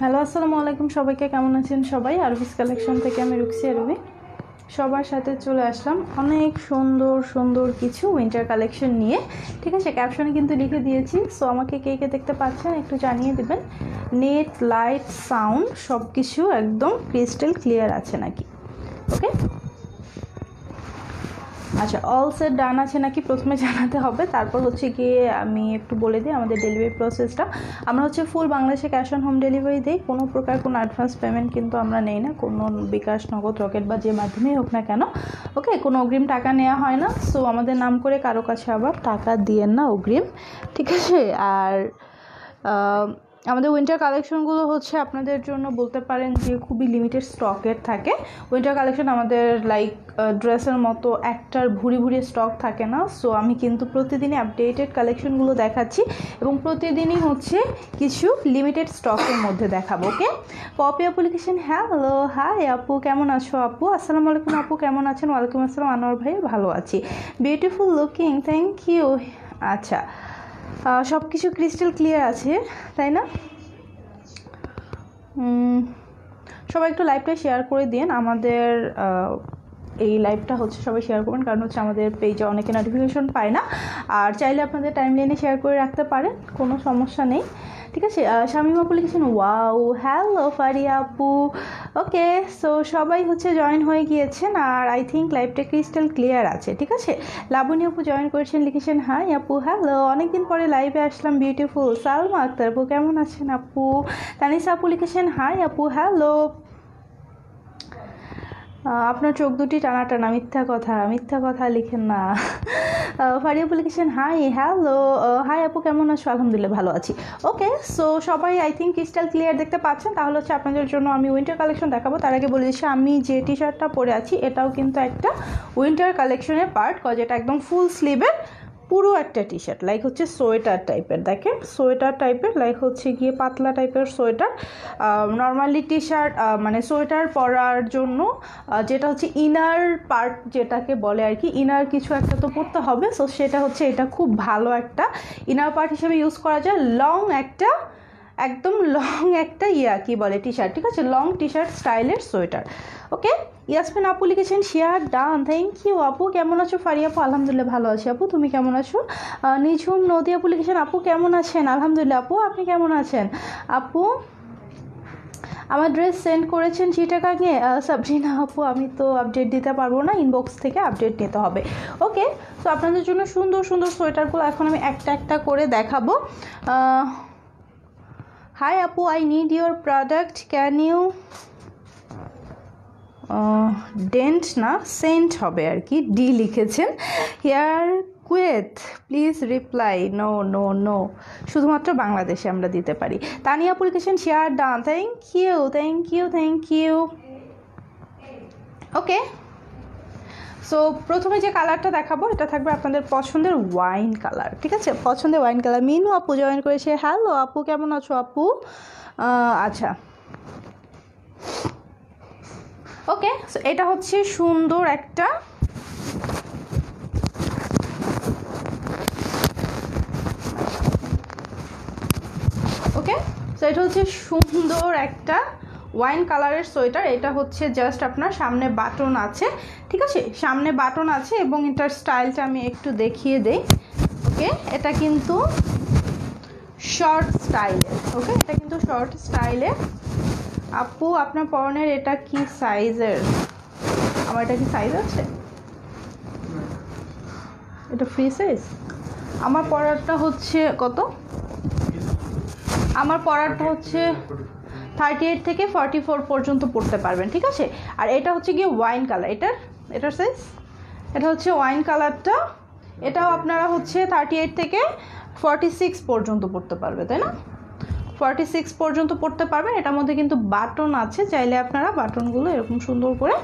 Hello, আসসালামু আলাইকুম। সবাইকে কেমন আছেন সবাই? আরবিস কালেকশন থেকে আমি রুকসি আরবি সবার সাথে চলে আসলাম অনেক সুন্দর সুন্দর কিছু উইন্টার কালেকশন নিয়ে। ঠিক আছে, ক্যাপশনে কিন্তু লিখে দিয়েছি। সো আমাকে কে কে দেখতে পাচ্ছেন একটু জানিয়ে দেবেন। নেট, লাইট, সাউন্ড সব কিছু একদম ক্রিস্টাল ক্লিয়ার আছে নাকি? ওকে, আচ্ছা, অল সেট ডান আছে নাকি প্রথমে জানাতে হবে। তারপর হচ্ছে গিয়ে আমি একটু বলে দিই আমাদের ডেলিভারি প্রসেসটা। আমরা হচ্ছে ফুল বাংলাদেশে ক্যাশ অন হোম ডেলিভারি দিই। কোনো প্রকার কোনো অ্যাডভান্স পেমেন্ট কিন্তু আমরা নেই না, কোনো বিকাশ, নগদ, রকেট বা যে মাধ্যমেই হোক না কেন। ওকে, কোনো অগ্রিম টাকা নেওয়া হয় না। সো আমাদের নাম করে কারো কাছে আবার টাকা দিয়েন না অগ্রিম, ঠিক আছে? আর আমাদের উইন্টার কালেকশনগুলো হচ্ছে আপনাদের জন্য বলতে পারেন যে খুবই লিমিটেড স্টকের থাকে। উইন্টার কালেকশন আমাদের লাইক ড্রেসের মতো একটার ভুরি ভুরি স্টক থাকে না। সো আমি কিন্তু প্রতিদিনই আপডেটেড কালেকশনগুলো দেখাচ্ছি এবং প্রতিদিনই হচ্ছে কিছু লিমিটেড স্টকের মধ্যে দেখাবো। ওকে, পপি অ্যাপ্লিকেশন, হ্যালো, হাই আপু, কেমন আছো আপু? আসসালামু আলাইকুম আপু, কেমন আছেন? ওয়ালাইকুম আসসালাম আনোয়ার ভাই, ভালো আছি। Beautiful looking, thank you. আচ্ছা, সব কিছু ক্রিস্টাল ক্লিয়ার আছে তাই না? সবাই একটু লাইভটা শেয়ার করে দিন। আমাদের এই লাইভটা হচ্ছে সবাই শেয়ার করবেন, কারণ হচ্ছে আমাদের পেজে অনেকে নোটিফিকেশন পায় না। আর চাইলে আপনাদের টাইম লাইনে শেয়ার করে রাখতে পারেন, কোনো সমস্যা নেই, ঠিক আছে? শামিমা লিখেছেন ওয়াও, হ্যালো ফারিয়া আপু। ওকে, সো সবাই হচ্ছে জয়েন হয়ে গিয়েছেন আর আই থিঙ্ক লাইভটা ক্রিস্টাল ক্লিয়ার আছে, ঠিক আছে? লাবণী আপু জয়েন করেছেন, লিখেছেন হাই আপু, হ্যালো, অনেকদিন পরে লাইভে আসলাম, বিউটিফুল। সালমা আক্তার আপু কেমন আছেন আপু? তানিসা আপু লিখেছেন হাই আপু, হ্যালো। আপনার চোখ দুটি টানা টানা, মিথ্যা কথা লিখেন না। ফারিয়া আপু লিখেছেন হাই, হ্যালো, হাই আপু কেমন আছো? আলহামদুলিল্লাহ ভালো আছি। ওকে, সো সবাই আই থিঙ্ক ক্রিস্টাল ক্লিয়ার দেখতে পাচ্ছেন। তাহলে হচ্ছে আপনাদের জন্য আমি উইন্টার কালেকশন দেখাবো। তার আগে বলে দিচ্ছি, আমি যে টি শার্টটা পরে আছি এটাও কিন্তু একটা উইন্টার কালেকশনের পার্ট, কজ এটা একদম ফুল স্লিভের পুরো একটা টি শার্ট, লাইক হচ্ছে সোয়েটার টাইপের। দেখেন, সোয়েটার টাইপের, লাইক হচ্ছে গিয়ে পাতলা টাইপের সোয়েটার। নর্মালি টি শার্ট মানে সোয়েটার পরার জন্য যেটা হচ্ছে ইনার পার্ট যেটাকে বলে আর কি, ইনার কিছু একটা তো পরতে হবে। সো সেটা হচ্ছে এটা খুব ভালো একটা ইনার পার্ট হিসেবে ইউজ করা যায়। একদম লং একটা কি বলে টি শার্ট, ঠিক আছে? লং টি শার্ট স্টাইলের সোয়েটার। ওকে, ইয়াসমিন আপু লিখেছেন শেয়ার ডান, থ্যাংক ইউ আপু। কেমন আছো ফারিয়া আপু? আলহামদুলিল্লাহ ভালো আছি আপু, তুমি কেমন আছো? নিঝুম নদী আপু লিখেছেন আপু কেমন আছেন? আলহামদুলিল্লাহ আপু, আপনি কেমন আছেন আপু? আমার ড্রেস সেন্ড করেছেন চিটাগাংয়ে। সাবরিনা আপু, আমি তো আপডেট দিতে পারবো না, ইনবক্স থেকে আপডেট নিতে হবে। ওকে, তো আপনাদের জন্য সুন্দর সুন্দর সোয়েটারগুলো এখন আমি একটা একটা করে দেখাবো। হাই আপু, I need your product, can you dent না সেন্ট হবে আর কি, ডি লিখেছেন। Here Kuwait please reply, no no no, শুধুমাত্র বাংলাদেশে আমরা দিতে পারি। তানিয়া আপু লিখেছেন share done, thank you thank you thank you. Okay, so প্রথমে যে কালারটা দেখাবো এটা থাকবে আপনাদের পছন্দের ওয়াইন কালার, ঠিক আছে? পছন্দের ওয়াইন কালার। মিনু আপু জয়েন করেছে, হ্যালো আপু, কেমন আছো আপু? আচ্ছা, ওকে, সো এটা হচ্ছে সুন্দর একটা ওকে, সো এটা হচ্ছে সুন্দর একটা ওয়াইন কালারের সোয়েটার। এটা হচ্ছে জাস্ট আপনার সামনে বাটন আছে, ঠিক আছে? সামনে বাটন আছে এবং এটার স্টাইলটা আমি একটু দেখিয়ে দেই। ওকে, এটা কিন্তু শর্ট স্টাইলের। ওকে, এটা কিন্তু শর্ট স্টাইলের। আপু আপনার পরনের এটা কি সাইজের? আমার এটা কি সাইজ আছে? এটা ফ্রি সাইজ। আমার পরারটা হচ্ছে কত? আমার পরারটা হচ্ছে 38 থেকে 44 পর্যন্ত পড়তে পারবেন, ঠিক আছে? আর এটা হচ্ছে গিয়ে ওয়াইন কালার, এটার সাইজ, এটা হচ্ছে ওয়াইন কালারটা। এটাও আপনারা হচ্ছে 38 থেকে 46 পর্যন্ত পড়তে পারবে, তাই না? 46 পর্যন্ত পড়তে পারবেন। এটার মধ্যে কিন্তু বাটন আছে, চাইলে আপনারা বাটনগুলো এরকম সুন্দর করে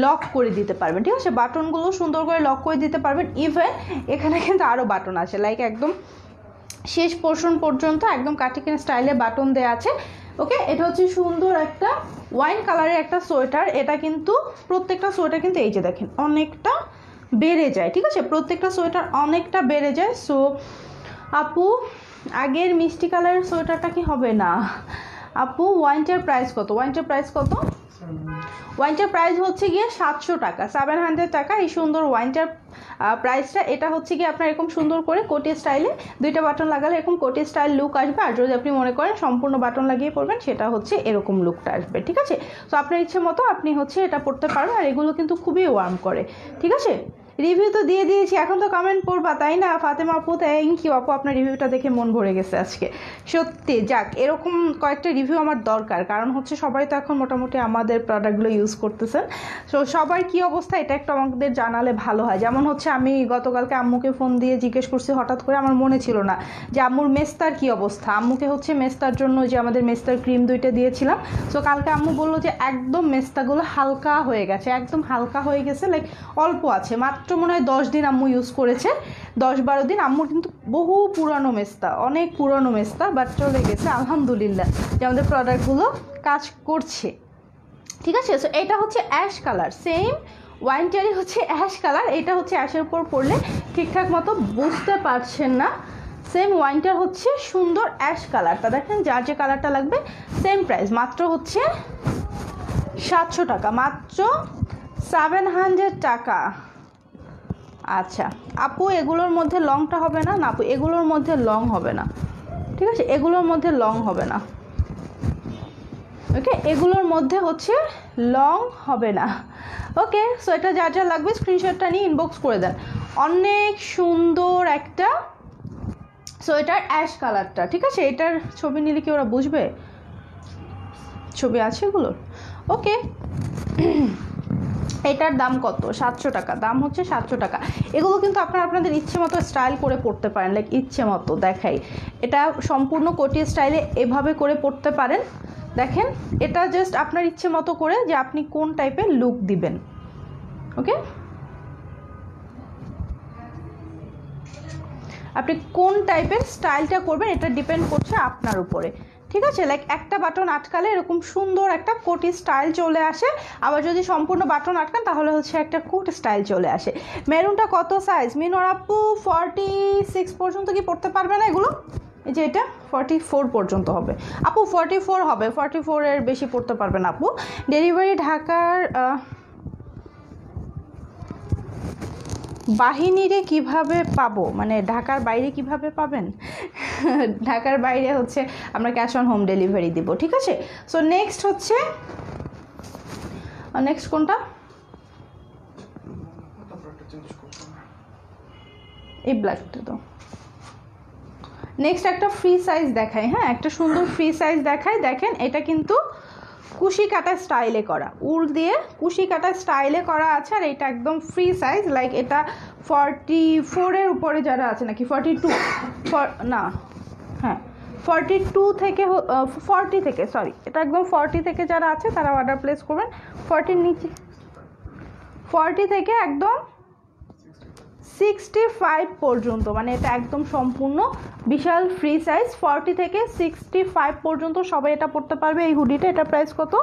লক করে দিতে পারবেন, ঠিক আছে? বাটনগুলো সুন্দর করে লক করে দিতে পারবেন। ইভেন এখানে কিন্তু আরও বাটন আছে, লাইক একদম শেষ পোর্শন পর্যন্ত একদম কাটিং স্টাইলে বাটন দেওয়া আছে। ওকে, এটা হচ্ছে সুন্দর একটা ওয়াইন কালারের একটা সোয়েটার। এটা কিন্তু প্রত্যেকটা সোয়েটার কিন্তু এই যে দেখেন অনেকটা বেড়ে যায়, ঠিক আছে? প্রত্যেকটা সোয়েটার অনেকটা বেড়ে যায়। সো আপু আগের মিষ্টি কালারের সোয়েটারটা কি হবে না? আপু ওয়াইনটার প্রাইস কত? ওয়াইনটার প্রাইস কত? ওয়াইনটার প্রাইস হচ্ছে গিয়ে 700 টাকা, 700 টাকা। এই সুন্দর ওয়াইনটার প্রাইসটা। এটা হচ্ছে গিয়ে আপনার এরকম সুন্দর করে কোটি স্টাইলে 2টা বাটন লাগালে এরকম কোটি স্টাইল লুক আসবে। আর যদি আপনি মনে করেন সম্পূর্ণ বাটন লাগিয়ে পরবেন, সেটা হচ্ছে এরকম লুকটা আসবে, ঠিক আছে? তো আপনার ইচ্ছে মতো আপনি হচ্ছে এটা পরতে পারবেন। আর এগুলো কিন্তু খুবই ওয়ার্ম করে, ঠিক আছে? রিভিউ তো দিয়ে দিয়েছি, এখন তো কমেন্ট পড়বা, তাই না? ফাতেমা আপু থ্যাংক ইউ আপু, আপনার রিভিউটা দেখে মন ভরে গেছে আজকে সত্যি। যাক, এরকম কয়েকটা রিভিউ আমার দরকার, কারণ হচ্ছে সবাই তো এখন মোটামুটি আমাদের প্রোডাক্টগুলো ইউজ করতেছেন। সো সবার কী অবস্থা এটা একটু আমাদের জানালে ভালো হয়। যেমন হচ্ছে আমি গতকালকে আম্মুকে ফোন দিয়ে জিজ্ঞেস করছি, হঠাৎ করে আমার মনে ছিল না যে আম্মুর মেস্তার কী অবস্থা। আম্মুকে হচ্ছে মেস্তার জন্য যে আমাদের মেস্তার ক্রিম 2টা দিয়েছিলাম, সো কালকে আম্মু বললো যে একদম মেস্তাগুলো হালকা হয়ে গেছে, একদম হালকা হয়ে গেছে, লাইক অল্প আছে, মাত্র মনে হয় 10 দিন আম্মু ইউজ করেছে, 10-12 দিন। আম্মুর কিন্তু বহু পুরানো মেস্তা, অনেক পুরানো মেস্তা, বাট চলে গেছে আলহামদুলিল্লাহ যে আমাদের প্রোডাক্টগুলো কাজ করছে, ঠিক আছে? সো এটা হচ্ছে অ্যাশ কালার, সেম ওয়াইনটারই হচ্ছে অ্যাশ কালার। এটা হচ্ছে অ্যাশের উপর পড়লে ঠিকঠাক মতো বুঝতে পারছেন না। সেম ওয়াইনটার হচ্ছে সুন্দর অ্যাশ কালারটা, দেখেন যার যে কালারটা লাগবে সেম প্রাইস, মাত্র হচ্ছে 700 টাকা, মাত্র 700 টাকা। আচ্ছা আপু, এগুলোর মধ্যে লংটা হবে না? না আপু, এগুলোর মধ্যে লং হবে না, ঠিক আছে? এগুলোর মধ্যে লং হবে না, ওকে? এগুলোর মধ্যে হচ্ছে লং হবে না, ওকে? সো এটা যা যা লাগবে স্ক্রিনশটটা নিয়ে ইনবক্স করে দেন। অনেক সুন্দর একটা, সো এটার অ্যাশ কালারটা, ঠিক আছে? এটার ছবি নিলে কি ওরা বুঝবে? ছবি আছে এগুলোর, ওকে? এটার দাম কত? 700 টাকা, দাম হচ্ছে 700 টাকা। এগুলো কিন্তু আপনারা আপনাদের ইচ্ছে মতো স্টাইল করে পড়তে পারেন, লাইক ইচ্ছে মতো। দেখাই, এটা সম্পূর্ণ কোটি স্টাইলে এভাবে করে পড়তে পারেন। দেখেন, এটা জাস্ট আপনার ইচ্ছে মতো করে যে আপনি কোন টাইপের লুক দিবেন, ওকে? আপনি কোন টাইপের স্টাইলটা করবেন এটা ডিপেন্ড করছে আপনার উপরে, ঠিক আছে? লাইক একটা বাটন আটকালে এরকম সুন্দর একটা কোটি স্টাইল চলে আসে, আবার যদি সম্পূর্ণ বাটন আটকান তাহলে হচ্ছে একটা কোট স্টাইল চলে আসে। মেরুনটা কত সাইজ? মিনোর আপু 46 পর্যন্ত কি পড়তে পারবে না এগুলো? এই যে এটা 44 পর্যন্ত হবে আপু, 44 হবে, 44 এর বেশি পড়তে পারবে না আপু। ডেলিভারি ঢাকার বাহিনীরে কিভাবে পাবো, মানে ঢাকার বাইরে কিভাবে পাবেন? ঢাকার বাইরে হচ্ছে আমরা ক্যাশ অন হোম ডেলিভারি দিব, ঠিক আছে? সো নেক্সট হচ্ছে, নেক্সট কোনটা? এই ব্ল্যাকটা তো। নেক্সট একটা ফ্রি সাইজ দেখাই, হ্যাঁ, একটা সুন্দর ফ্রি সাইজ দেখাই। দেখেন, এটা কিন্তু কুশি কাটা স্টাইলে করা, উল দিয়ে কুশি কাটা স্টাইলে করা আছে। আর এটা একদম ফ্রি সাইজ, লাইক এটা 44 উপরে যারা আছে, নাকি 42, না হ্যাঁ 42 থেকে 40 থেকে, সরি, এটা একদম 40 থেকে যারা আছে তারা অর্ডার প্লেস করবেন। 40 নিচে, 40 থেকে একদম 65 পর্যন্ত, মানে এটা একদম সম্পূর্ণ বিশাল ফ্রি সাইজ। 40 থেকে 65 পর্যন্ত সবাই এটা পড়তে পারবে এই হুডিটা। এটা প্রাইস কত?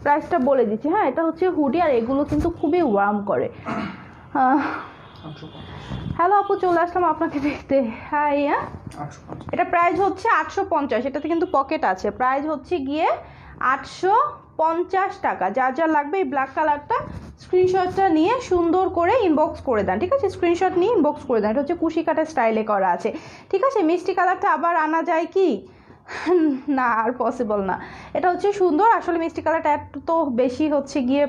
প্রাইসটা বলে দিচ্ছি, হ্যাঁ, এটা হচ্ছে হুডি, আর এগুলো কিন্তু খুবই ওয়ার্ম করে। হ্যালো আপু, চলে আসলাম আপনাকে দেখতে। হ্যাঁ, এটা প্রাইস হচ্ছে 850, এটাতে কিন্তু পকেট আছে। প্রাইস হচ্ছে গিয়ে 850 টাকা। যা যা লাগবে এই ব্ল্যাক কালারটা স্ক্রিনশটটা নিয়ে সুন্দর করে ইনবক্স করে দেন, ঠিক আছে? স্ক্রিনশট নিয়ে ইনবক্স করে দেন। এটা হচ্ছে কুশি কাটা স্টাইলে করা আছে, ঠিক আছে? মিষ্টি কালারটা আবার আনা যায় কি? না, আর পসিবল না। এটা হচ্ছে সুন্দর, আসলে মিষ্টি কালারটা এত বেশি হচ্ছে গিয়ে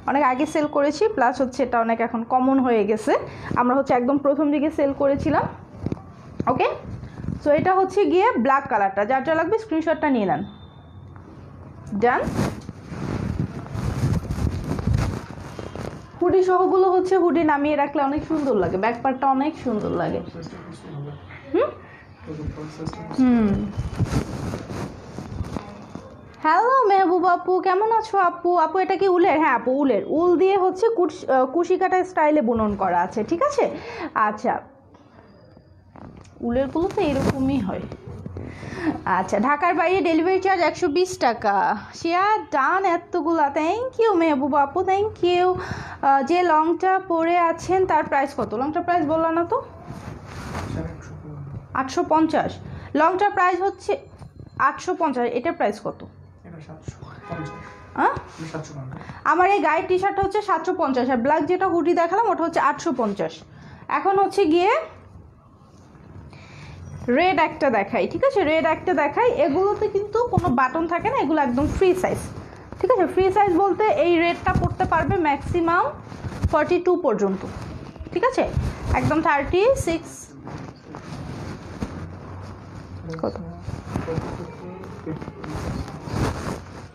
অনেক আগে সেল করেছি, প্লাস হচ্ছে এটা অনেক এখন কমন হয়ে গেছে। আমরা হচ্ছে একদম প্রথম দিকে সেল করেছিলাম, ওকে? সো এটা হচ্ছে গিয়ে ব্ল্যাক কালারটা। যার যা লাগবে স্ক্রিনশটটা নিয়ে নেন। ডান। হুডি সহগুলো হচ্ছে হুডি নামিয়ে রাখলে অনেক সুন্দর লাগে, ব্যাক পার্টটা অনেক সুন্দর লাগে। হ্যালো মেহবুব আপু, কেমন আছো আপু? আপু এটা কি উলের? হ্যাঁ আপু, উলের, উল দিয়ে হচ্ছে কুশি কাটা স্টাইলে বুনন করা আছে, ঠিক আছে? আচ্ছা, উলেরগুলো তো এরকমই হয়। আচ্ছা, ঢাকার বাইরে ডেলিভারি চার্জ 120 টাকা। শেয়ার ডান এতগুলা, থ্যাংক ইউ মেহবুব আপু, থ্যাংক ইউ। যে লংটা পরে আছেন তার প্রাইস কত? লংটার প্রাইস বললো না তো? 850। লংটার প্রাইস হচ্ছে 850। এটার প্রাইস কত? আমার এই গায়ের টি শার্টটা হচ্ছে 750, আর ব্ল্যাক যেটা হুডি দেখালাম ওটা হচ্ছে 850। এখন হচ্ছে গিয়ে রেড একটা দেখাই, ঠিক আছে? রেড একটা দেখাই। এগুলোতে কিন্তু কোনো বাটন থাকে না, এগুলো একদম ফ্রি সাইজ, ঠিক আছে? ফ্রি সাইজ বলতে এই রেডটা পড়তে পারবে ম্যাক্সিমাম 42 পর্যন্ত, ঠিক আছে? একদম 36 কত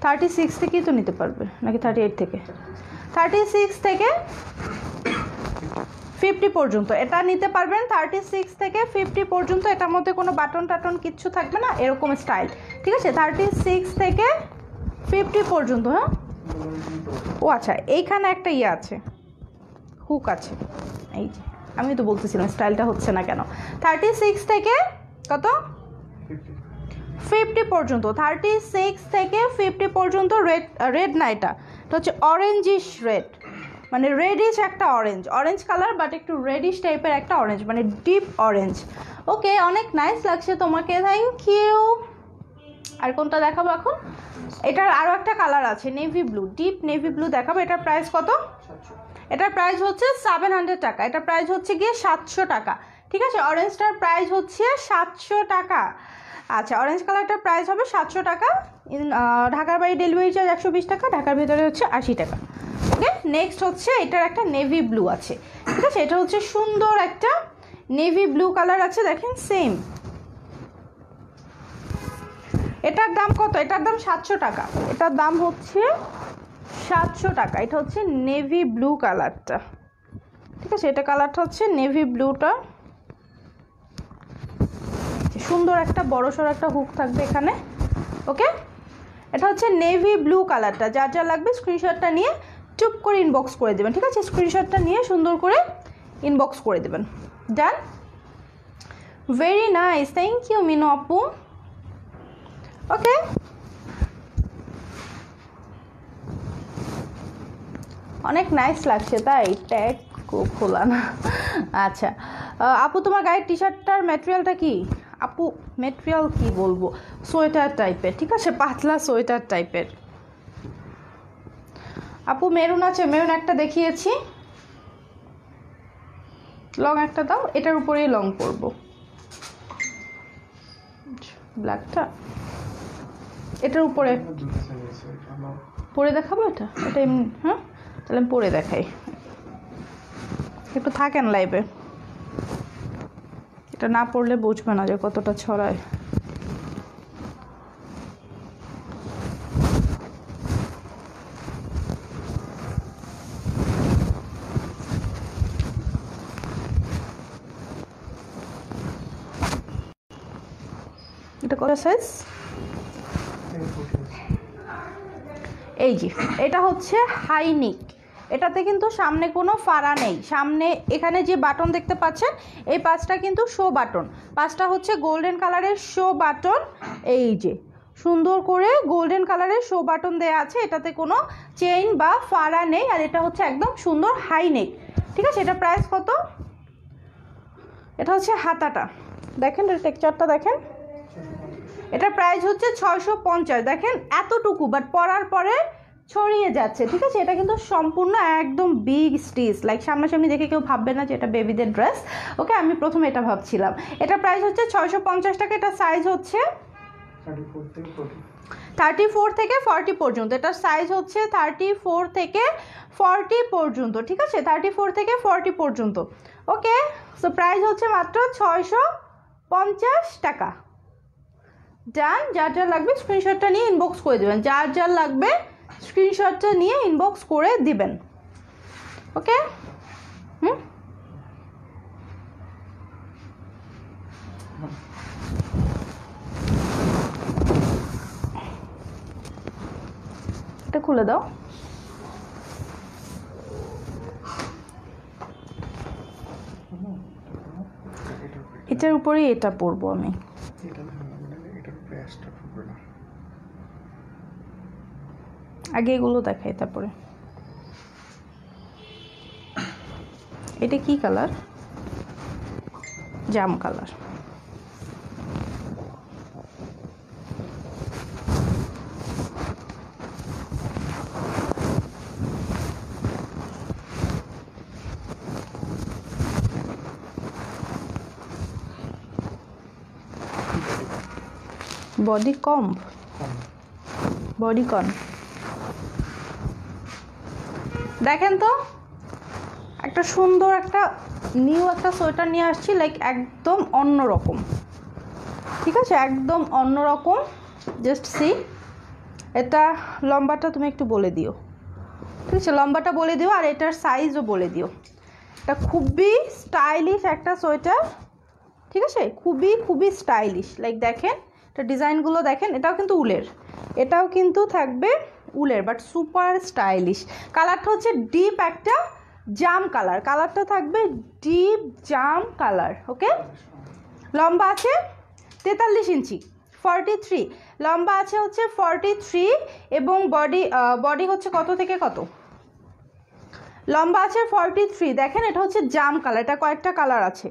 36 থেকেই তো নিতে পারবে নাকি 38 থেকে? 36 থেকে 50 পর্যন্ত এটা নিতে পারবেন। 36 থেকে 50 পর্যন্ত, এটার মধ্যে কোনো বাটন টাটন কিচ্ছু থাকবে না, এরকম স্টাইল, ঠিক আছে? 36 থেকে 50 পর্যন্ত। হ্যাঁ, ও আচ্ছা, এইখানে একটা ইয়ে আছে, হুক আছে, এই যে আমি তো বলতেছিলাম স্টাইলটা হচ্ছে না কেন। 36 থেকে কত 50 পর্যন্ত, 36 থেকে 50 পর্যন্ত। রেড না, এটা হচ্ছে অরেঞ্জিশ রেড, মানে রেডিশ একটা অরেঞ্জ কালার, বাট একটু রেডিশ টাইপের একটা অরেঞ্জ, মানে ডিপ অরেঞ্জ। ওকে, অনেক নাইস লাগছে তোমাকে, থ্যাংক ইউ। আর কোনটা দেখাবো এখন? এটার আরও একটা কালার আছে, navy blue, deep navy blue দেখাবো। এটার প্রাইস কত? এটার প্রাইস হচ্ছে 700 টাকা। এটার প্রাইস হচ্ছে গিয়ে 700 টাকা, ঠিক আছে? অরেঞ্জটার প্রাইস হচ্ছে 700 টাকা। আচ্ছা, অরেঞ্জ কালারটার প্রাইস হবে 700 টাকা। ঢাকার বাইরে ডেলিভারি চার্জ 120 টাকা, ঢাকার ভিতরে হচ্ছে 80 টাকা। ওকে, নেক্সট হচ্ছে এটার একটা নেভি ব্লু আছে, ঠিক আছে? এটা হচ্ছে সুন্দর একটা নেভি ব্লু কালার আছে, দেখেন সেম। এটার দাম কত? এটার দাম 700 টাকা। এটার দাম হচ্ছে 700 টাকা। এটা হচ্ছে নেভি ব্লু কালারটা, ঠিক আছে? এটা কালারটা হচ্ছে নেভি ব্লুটা, সুন্দর একটা বড়সড় একটা হুক থাকবে এখানে। ওকে, এটা হচ্ছে নেভি ব্লু কালারটা। যার যা লাগবে স্ক্রিনশটটা নিয়ে চুপ করে ইনবক্স করে দেবেন, ঠিক আছে? স্ক্রিনশটটা নিয়ে সুন্দর করে ইনবক্স করে দেবেন। Done, very nice, thank you Minu আপু। ওকে, অনেক নাইস লাগছে, তাই ট্যাগ খোলা না। আচ্ছা আপু, তোমার গায়ের টি শার্টটার ম্যাটেরিয়ালটা কি? আপু ম্যাটেরিয়াল কি বলবো, সোয়েটার টাইপের, ঠিক আছে? পাতলা সোয়েটার টাইপের। আপু মেরুন আছে, মেরুন একটা দেখিয়েছি, লং একটা দাও, এটার উপরেই লং পরবো। ব্ল্যাকটা এটার উপরে পরে দেখাবো, এটা এটা এমনি। হ্যাঁ, তাহলে আমি পরে দেখাই, একটু থাকেন লাইভে, এটা না পড়লে বুঝবে না যে কতটা ছড়ায়। এটা কত সাইজ? এই যে এটা হচ্ছে হাই নেক, এটাতে কিন্তু সামনে কোনো ফাড়া নেই। সামনে এখানে যে বাটন দেখতে পাচ্ছেন, এই পাঁচটা কিন্তু শো বাটন, পাঁচটা হচ্ছে গোল্ডেন কালারের শো বাটন। এই যে সুন্দর করে গোল্ডেন কালারের শো বাটন দেওয়া আছে, এটাতে কোনো চেইন বা ফাড়া নেই। আর এটা হচ্ছে একদম সুন্দর হাই নেক, ঠিক আছে? এটা প্রাইস কত? এটা হচ্ছে হাতাটা, দেখেন এর টেক্সচারটা দেখেন। এটার প্রাইস হচ্ছে 650। দেখেন এতটুকু, বাট পরার পরে ছড়িয়ে যাচ্ছে, ঠিক আছে? এটা কিন্তু সম্পূর্ণ একদম বিগ স্টিচ, লাইক সামনাসামনি দেখে কেউ ভাববে না যে এটা বেবিদের ড্রেস। ওকে, আমি প্রথমে এটা ভাবছিলাম। এটা প্রাইস হচ্ছে 650 টাকা। এটা সাইজ হচ্ছে 34 থেকে 40 পর্যন্ত। এটার সাইজ হচ্ছে 34 থেকে 40 পর্যন্ত, ঠিক আছে? 34 থেকে 40 পর্যন্ত। ওকে, সো প্রাইস হচ্ছে মাত্র 650 টাকা। ডান, যার যার লাগবে স্ক্রিনশটটা নিয়ে ইনবক্স করে দেবেন, যার যার লাগবে স্ক্রিনশটটা নিয়ে ইনবক্স করে দিবেন। ওকে, এটা খুলে দাও। এটার উপরেই এটা পরবো আমি। আগে এগুলো দেখাই, তারপরে এটা কি কালার? জাম কালার। বডি কম, বডি কন। দেখেন তো একটা সুন্দর একটা নিউ একটা সোয়েটার নিয়ে আসছি, লাইক একদম অন্যরকম, ঠিক আছে, একদম অন্যরকম। জাস্ট সি, এটা লম্বাটা তুমি একটু বলে দিও, ঠিক আছে, লম্বাটা বলে দিও, আর এটার সাইজও বলে দিও। এটা খুবই স্টাইলিশ একটা সোয়েটার, ঠিক আছে, খুবই খুবই স্টাইলিশ। লাইক দেখেন এটা ডিজাইনগুলো দেখেন, এটাও কিন্তু উলের, এটাও কিন্তু থাকবে উলের, বাট সুপার স্টাইলিশ। কালারটা হচ্ছে ডিপ একটা জাম কালার, কালারটা থাকবে ডিপ জাম কালার। ওকে, লম্বা আছে 43 ইঞ্চি, 43 লম্বা আছে হচ্ছে 43, এবং বডি হচ্ছে কত থেকে কত, লম্বা আছে 43। দেখেন এটা হচ্ছে জাম কালার, এটা কয়েকটা কালার আছে,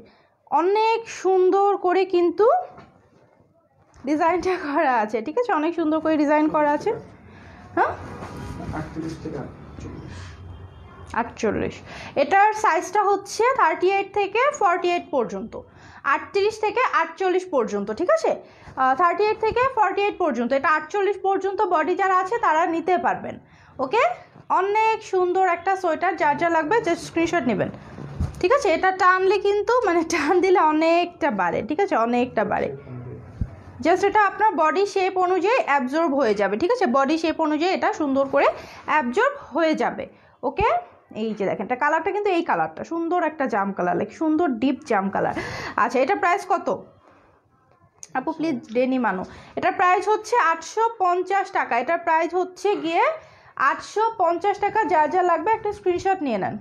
অনেক সুন্দর করে কিন্তু ডিজাইনটা করা আছে, ঠিক আছে, অনেক সুন্দর করে ডিজাইন করা আছে। হ্যাঁ 48, এটার সাইজটা হচ্ছে 38 থেকে 48 পর্যন্ত, 38 থেকে 48 পর্যন্ত, ঠিক আছে, 38 থেকে 48 পর্যন্ত, এটা 48 পর্যন্ত বডি যারা আছে তারা নিতে পারবেন। ওকে, অনেক সুন্দর একটা সোয়েটার, যার যা লাগবে জাস্ট স্ক্রিনশট নেবেন, ঠিক আছে। এটা টানলে কিন্তু মানে টান দিলে অনেকটা বাড়ে, ঠিক আছে, অনেকটা বাড়ে। জাস্ট এটা আপনার বডি শেপ অনুযায়ী অ্যাবজর্ব হয়ে যাবে, ঠিক আছে, বডি শেপ অনুযায়ী এটা সুন্দর করে অ্যাবজর্ব হয়ে যাবে। ওকে, এই যে দেখেন এটা কালারটা কিন্তু এই কালারটা সুন্দর একটা জাম কালার, লাইক সুন্দর ডিপ জাম কালার। আচ্ছা, এটা প্রাইস কত আপু প্লিজ ডেনি মানো? এটার প্রাইস হচ্ছে 850 টাকা, এটার প্রাইস হচ্ছে গিয়ে 850 টাকা। যা যা লাগবে একটা স্ক্রিনশট নিয়ে নেন।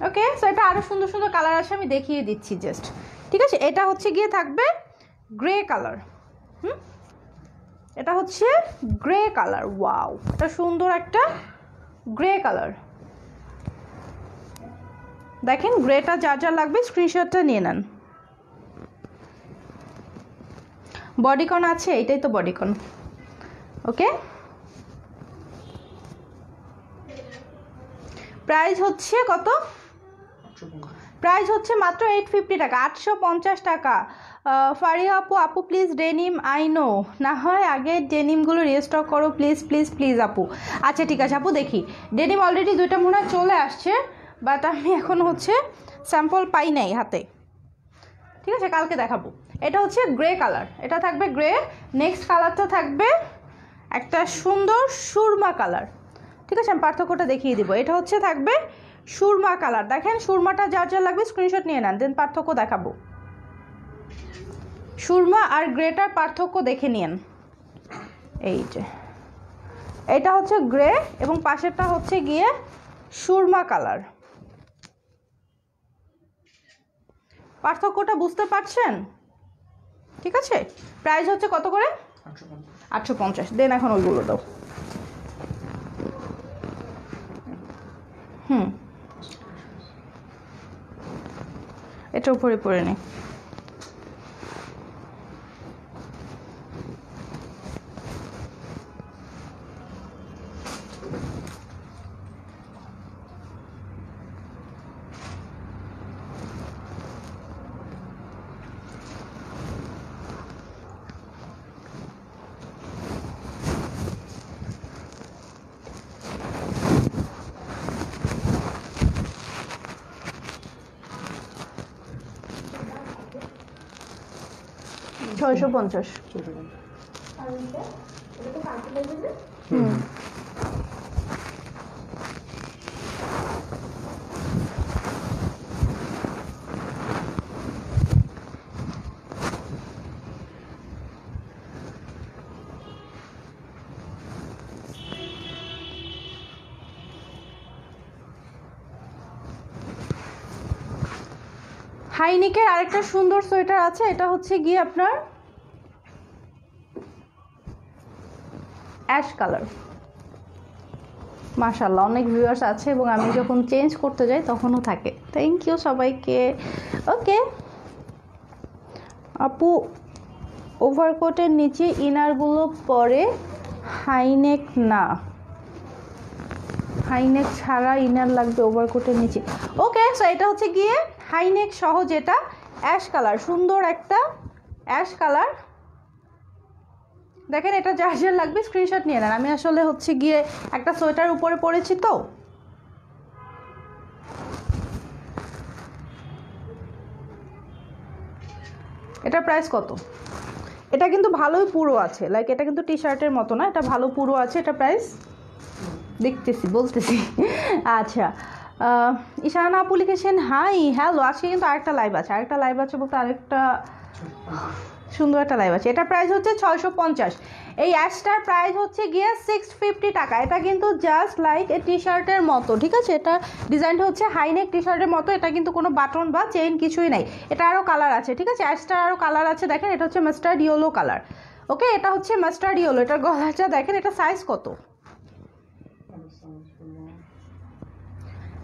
ওকে, সো এটা আরও সুন্দর সুন্দর কালার আছে, আমি দেখিয়ে দিচ্ছি জাস্ট, ঠিক আছে। এটা হচ্ছে গিয়ে থাকবে গ্রে কালার, এটা হচ্ছে গ্রে কালার, ওয়াও, এটা সুন্দর একটা গ্রে কালার। দেখেন গ্রেটা যা যা লাগবে স্ক্রিনশটটা নিয়ে নেন। বডিকন আছে, এটাই তো বডিকন। ওকে, প্রাইস হচ্ছে কত? প্রাইস হচ্ছে মাত্র 850 টাকা, 850 টাকা। ফারিয়া আপু প্লিজ ডেনিম, আই নো, না হয় আগে ডেনিমগুলো রিস্টক করো প্লিজ প্লিজ প্লিজ আপু। আচ্ছা ঠিক আছে আপু, দেখি ডেনিম অলরেডি 2টা মনে হয় চলে আসছে, বাট আমি এখন হচ্ছে স্যাম্পল পাই নাই হাতে, ঠিক আছে, কালকে দেখাবো। এটা হচ্ছে গ্রে কালার, এটা থাকবে গ্রে। নেক্সট কালারটা থাকবে একটা সুন্দর সুরমা কালার, ঠিক আছে, আমি পার্থক্যটা দেখিয়ে দিব। এটা হচ্ছে থাকবে সুরমা কালার, দেখেন সুরমাটা যার যা লাগবে স্ক্রিনশট নিয়ে নেন, দেন পার্থক্য দেখাবো। সুরমা আর গ্রেটার পার্থক্য দেখে নিন। এই যে এটা হচ্ছে গ্রে এবং পাশেরটা হচ্ছে গিয়ে সুরমা কালার, পার্থক্যটা বুঝতে পারছেন? ঠিক আছে, প্রাইস হচ্ছে কত করে? 850। দেন এখন ওইগুলো দাও। এটা উপরে পরে নে। $650। হাইনেকের আরেকটা সুন্দর সোয়েটার আছে, এটা হচ্ছে গিয়ে আপনার অ্যাশ কালার। মাশাআল্লাহ, অনেক ভিউয়ার্স আছে এবং আমি যখন চেঞ্জ করতে যাই তখনও থাকে। থ্যাংক ইউ সবাইকে। ওকে আপু, ওভারকোটের নিচে ইনারগুলো পরে হাইনেক না, হাইনেক ছাড়া ইনার লাগবে ওভারকোটের নিচে। ওকে, সো এটা হচ্ছে গিয়ে হাইনেক সহ যেটা অ্যাশ কালার, সুন্দর একটা অ্যাশ কালার। দেখেন এটা যার যার লাগবে স্ক্রিনশট নিয়ে নেন। আমি আসলে হচ্ছে গিয়ে একটা সোয়েটার উপরে পরেছি তো। এটার প্রাইস কত? এটা কিন্তু ভালোই পুরো আছে, লাইক এটা কিন্তু টি শার্টের মতো না, এটা ভালো পুরো আছে। এটা প্রাইস দেখতেছি, বলতেছি। আচ্ছা, ইশানা আপু লিখেছেন হাই হ্যালো, আজকে কিন্তু আরেকটা লাইভ আছে, আরেকটা লাইভ আছে বলতে আরেকটা সুন্দর একটা লাইভ আছে। এটা প্রাইস হচ্ছে 650। এই অ্যাশটার প্রাইস হচ্ছে গিয়ে 650 টাকা। এটা কিন্তু জাস্ট লাইক এ টি শার্টের মতো, ঠিক আছে? এটা ডিজাইনটা হচ্ছে হাইনেক টি শার্টের মতো, এটা কিন্তু কোনো বাটন বা চেইন কিছুই নাই। এটা আরও কালার আছে, ঠিক আছে? অ্যাশটার আরও কালার আছে, দেখেন এটা হচ্ছে মাস্টার্ড ইয়েলো কালার। ওকে, এটা হচ্ছে মাস্টার্ড ইয়েলো। এটার গলাটা দেখেন, এটা সাইজ কত?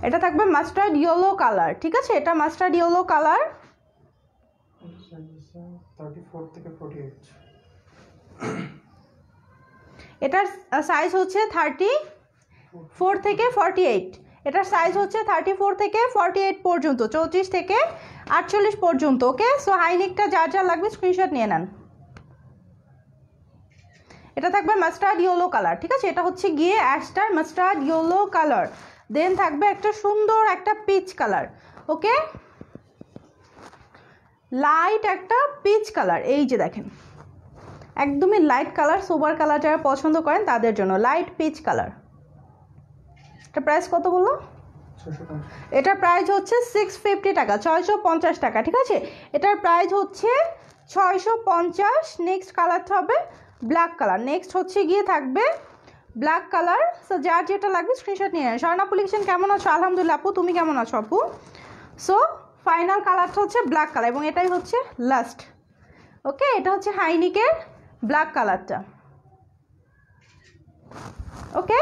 এটা থাকবে মাস্টার্ড ইয়েলো কালার, ঠিক আছে? এটা মাস্টার্ড ইয়েলো কালার, 34 থেকে 48। এটার সাইজ হচ্ছে 34 থেকে 48। এটার সাইজ হচ্ছে 34 থেকে 48 পর্যন্ত, 34 থেকে 48 পর্যন্ত। ওকে, সো হাইনেকটা যার যার লাগবে স্ক্রিনশট নিয়ে নেন। এটা থাকবে মাস্টার্ড ইয়েলো কালার, ঠিক আছে? এটা হচ্ছে গিয়ে অ্যাশটার মাস্টার্ড ইয়েলো কালার। দেন থাকবে একটা সুন্দর একটা পিচ কালার। ওকে, লাইট একটা পিচ কালার, এই যে দেখেন একদমই লাইট কালার, সোবার কালার যারা পছন্দ করেন তাদের জন্য লাইট পিচ কালার। এটা প্রাইস কত বললো? এটার প্রাইস হচ্ছে 650 টাকা, 650 টাকা, ঠিক আছে? এটার প্রাইস হচ্ছে 650। নেক্সট কালারটা হবে ব্ল্যাক কালার। নেক্সট হচ্ছে গিয়ে থাকবে ব্ল্যাক কালার। সো যার যেটা লাগবে স্ক্রিনশট নিয়ে নেন। স্বর্ণা আপু লিখেছেন কেমন আছো? আলহামদুলিল্লাহ আপু, তুমি কেমন আছো আপু? সো ফাইনাল কালারটা হচ্ছে ব্ল্যাক কালার এবং এটাই হচ্ছে লাস্ট। ওকে, এটা হচ্ছে হাইনিকের ব্ল্যাক কালারটা। ওকে,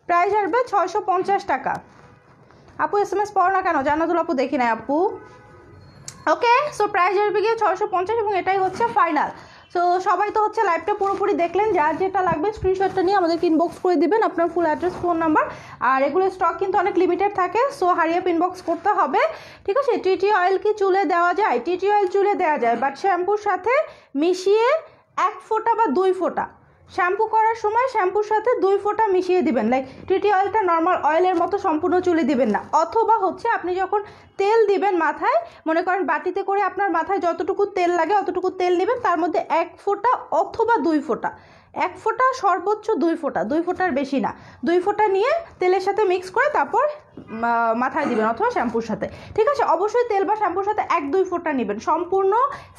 প্রাইস আসবে 650 টাকা। আপু SMS পড়ো না কেন? জান্নাতুল আপু দেখি নাই আপু। ওকে, সো প্রাইস আসবে গিয়ে 650 এবং এটাই হচ্ছে ফাইনাল। সো সবাই তো হচ্ছে লাইভটা পুরোপুরি দেখলেন। যার যেটা লাগবে স্ক্রিনশটটা নিয়ে আমাদেরকে ইনবক্স করে দিবেন, আপনার ফুল অ্যাড্রেস, ফোন নাম্বার। আর এগুলো স্টক কিন্তু অনেক লিমিটেড থাকে, সো হারিয়ে ইনবক্স করতে হবে, ঠিক আছে? টিটি অয়েল কি চুলে দেওয়া যায়? টিটি অয়েল চুলে দেওয়া যায়, বাট শ্যাম্পুর সাথে মিশিয়ে 1 ফোঁটা বা 2 ফোঁটা শ্যাম্পু করার সময় শ্যাম্পুর সাথে 2 ফোঁটা মিশিয়ে দিবেন। লাইক টিটি অয়েলটা নর্মাল অয়েলের মতো সম্পূর্ণ চুলে দিবেন না। অথবা হচ্ছে আপনি যখন তেল দিবেন মাথায়, মনে করেন বাটিতে করে আপনার মাথায় যতটুকু তেল লাগে অতটুকু তেল নেবেন, তার মধ্যে 1 ফোঁটা অথবা 2 ফোঁটা, 1 ফোঁটা সর্বোচ্চ 2 ফোঁটা, 2 ফোঁটার বেশি না, 2 ফোঁটা নিয়ে তেলের সাথে মিক্স করে তারপর মাথায় দিবেন অথবা শ্যাম্পুর সাথে, ঠিক আছে? অবশ্যই তেল বা শ্যাম্পুর সাথে 1-2 ফোঁটা নেবেন। সম্পূর্ণ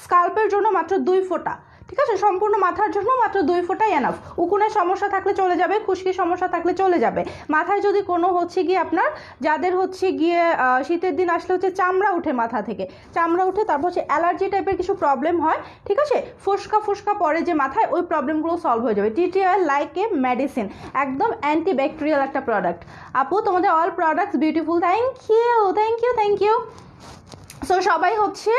স্কাল্পের জন্য মাত্র 2 ফোঁটা, ঠিক আছে? সম্পূর্ণ মাথার জন্য মাত্র 2 ফোঁটাই এনাফ। উকুনের সমস্যা থাকলে চলে যাবে, খুশকির সমস্যা থাকলে চলে যাবে। মাথায় যদি কোনো হচ্ছে গিয়ে আপনার, যাদের হচ্ছে গিয়ে শীতের দিন আসলে হচ্ছে চামড়া উঠে, মাথা থেকে চামড়া উঠে, তারপর হচ্ছে অ্যালার্জি টাইপের কিছু প্রবলেম হয়, ঠিক আছে? ফুসকা পড়ে যে মাথায়, ওই প্রবলেমগুলো সলভ হয়ে যাবে। TT oil like a medicine, একদম অ্যান্টিব্যাকটেরিয়াল একটা প্রোডাক্ট। আপু তোমাদের all products beautiful, thank you. So সবাই হচ্ছে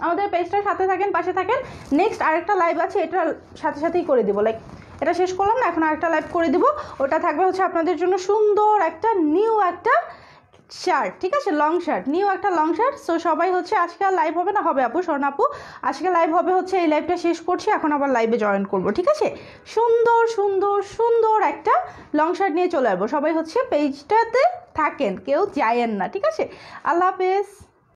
আমাদের পেজটার সাথে থাকেন, পাশে থাকেন। নেক্সট আরেকটা লাইভ আছে, এটার সাথে সাথেই করে দিব, লাইক এটা শেষ করলাম না, এখন আরেকটা লাইভ করে দিব। ওটা থাকবে হচ্ছে আপনাদের জন্য সুন্দর একটা নিউ একটা শার্ট, ঠিক আছে? লং শার্ট, নিউ একটা লং শার্ট। সো সবাই হচ্ছে আজকে আর লাইভ হবে না, হবে আপু, স্বর্ণা আপু আজকে লাইভ হবে হচ্ছে, এই লাইভটা শেষ করছি, এখন আবার লাইভে জয়েন করব, ঠিক আছে? সুন্দর একটা লং শার্ট নিয়ে চলে আসবো। সবাই হচ্ছে পেজটাতে থাকেন, কেউ যায়েন না, ঠিক আছে? আল্লাহ হাফেজ।